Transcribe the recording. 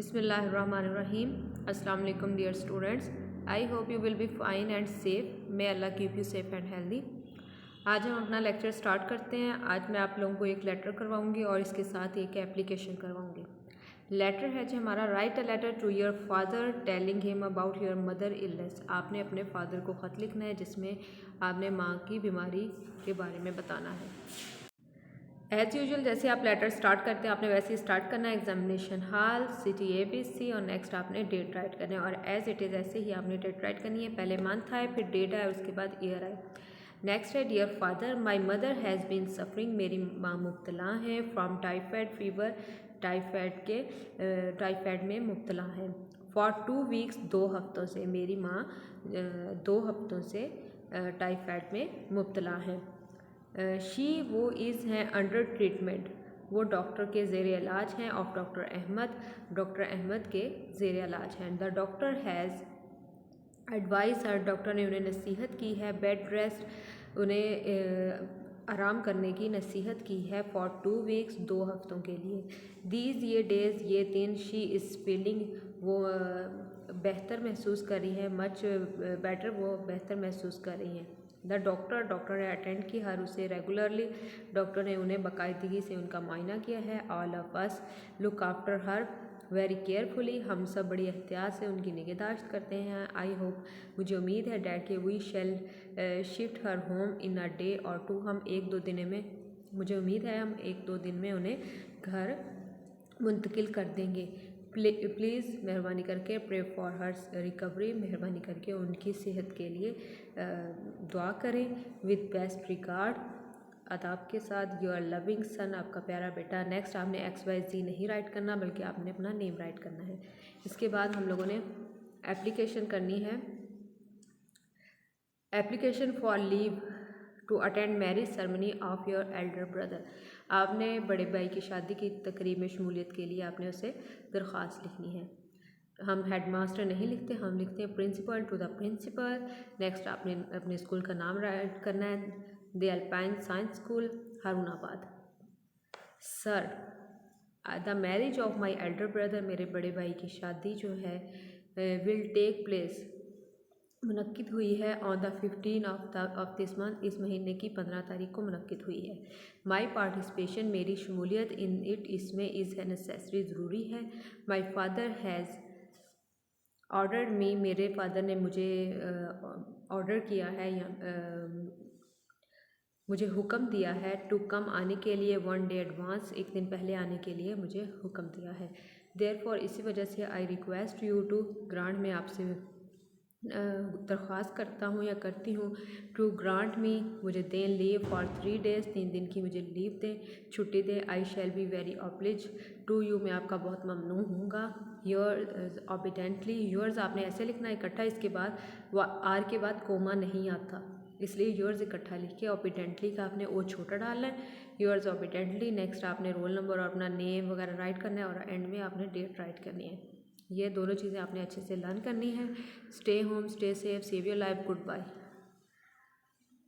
बिस्मिल्लाहिर्रहमानिर्रहीम। अस्सलाम वालेकुम dear students, I hope you will be fine and safe. May Allah keep you safe and healthy. आज हम अपना लेक्चर स्टार्ट करते हैं। आज मैं आप लोगों को एक लेटर करवाऊंगी और इसके साथ एक एप्लीकेशन करवाऊंगी। लेटर है जी हमारा, write a letter to your father telling him about your mother illness. आपने अपने फादर को ख़त लिखना है जिसमें आपने माँ की बीमारी के बारे में बताना है। एज यूजुअल जैसे आप लेटर स्टार्ट करते हैं आपने वैसे ही स्टार्ट करना है। एग्जामिनेशन हॉल, सिटी ABC और नेक्स्ट आपने डेट राइट करना है और एज इट इज़ ऐसे ही आपने डेट राइट करनी है। पहले मंथ आए, फिर डेट आए, उसके बाद ईयर आए। नेक्स्ट है, dear father my mother has been suffering. मेरी माँ मुब्तला हैं फ्रॉम टाइफाइड फीवर। टाइफाइड में मुब्तला हैं। फॉर 2 वीक्स 2 हफ्तों से मेरी माँ 2 हफ्तों से टाइफाइड में मुब्तला हैं। शी वो इज़ हैं अंडर ट्रीटमेंट, वो डॉक्टर के ज़ेर इलाज हैं। ऑफ डॉक्टर अहमद के ज़ेर इलाज हैं। The doctor has advice her, doctor ने उन्हें नसीहत की है। बेड रेस्ट, उन्हें आराम करने की नसीहत की है। फॉर 2 वीक्स 2 हफ्तों के लिए। दीज ये डेज़ ये दिन, शी इज़ फीलिंग, वो बेहतर महसूस कर रही है। मच बेटर, वो बेहतर महसूस कर रही हैं। द डॉक्टर ने अटेंड की हर, उसे रेगुलरली, डॉक्टर ने उन्हें बाकायदगी से उनका मुआयना किया है। All of us look after her very carefully, हम सब बड़ी एहतियात से उनकी निगहदाश्त करते हैं। आई होप, मुझे उम्मीद है डैड के we shall shift her home in a day और 2, हम 1-2 दिन में, मुझे उम्मीद है हम 1-2 दिन में उन्हें घर मुंतकिल कर देंगे। प्लीज़ मेहरबानी करके प्रे फॉर हर रिकवरी, मेहरबानी करके उनकी सेहत के लिए दुआ करें। विद बेस्ट रिगार्ड, अदाब के साथ, योर लविंग सन, आपका प्यारा बेटा। नेक्स्ट आपने XYZ नहीं राइट करना बल्कि आपने अपना नेम राइट करना है। इसके बाद हम लोगों ने एप्लीकेशन करनी है। Application for leave to attend marriage ceremony of your elder brother. आपने बड़े भाई की शादी की तकरीब में शमूलियत के लिए आपने उसे दरख्वास्त लिखनी है। हम हेड मास्टर नहीं लिखते, हम लिखते हैं principal to the principal. Next आपने अपने स्कूल का नाम राइट करना है। The Alpine science school, Harunabad. Sir, the marriage of my elder brother, मेरे बड़े भाई की शादी जो है विल टेक प्लेस, मुनक्किद हुई है on the 15 of this month, इस महीने की 15 तारीख को मुनक्किद हुई है। माई पार्टिसिपेशन, मेरी शमूलियत इन इट, इसमें इज़ है नेसेसरी, ज़रूरी है। माई फादर हैज़ ऑर्डर्ड मी, मेरे फादर ने मुझे ऑर्डर किया है या मुझे हुक्म दिया है। टू कम, आने के लिए। 1 डे एडवांस, 1 दिन पहले आने के लिए मुझे हुक्म दिया है। देयरफॉर, इसी वजह से, I request you to grant, मैं आपसे दरख्वास्त करता हूँ या करती हूँ। टू ग्रांट मी, मुझे दें लीव फॉर 3 डेज़, 3 दिन की मुझे लीव दें, छुट्टी दें। I shall be very oblige to you, मैं आपका बहुत ममनून हूँगा। योर ऑबिडेंटली, योर्स आपने ऐसे लिखना है इकट्ठा, इसके बाद आर के बाद कोमा नहीं आता, इसलिए योर्स इकट्ठा लिख के ऑबिडेंटली का आपने ओ छोटा डालना है। योर्स ऑबिडेंटली। नेक्स्ट आपने रोल नंबर और अपना नेम वगैरह राइट करना है और एंड में आपने डेट राइट करनी है। ये दोनों चीज़ें आपने अच्छे से लर्न करनी है। Stay home, stay safe, save your life, good bye.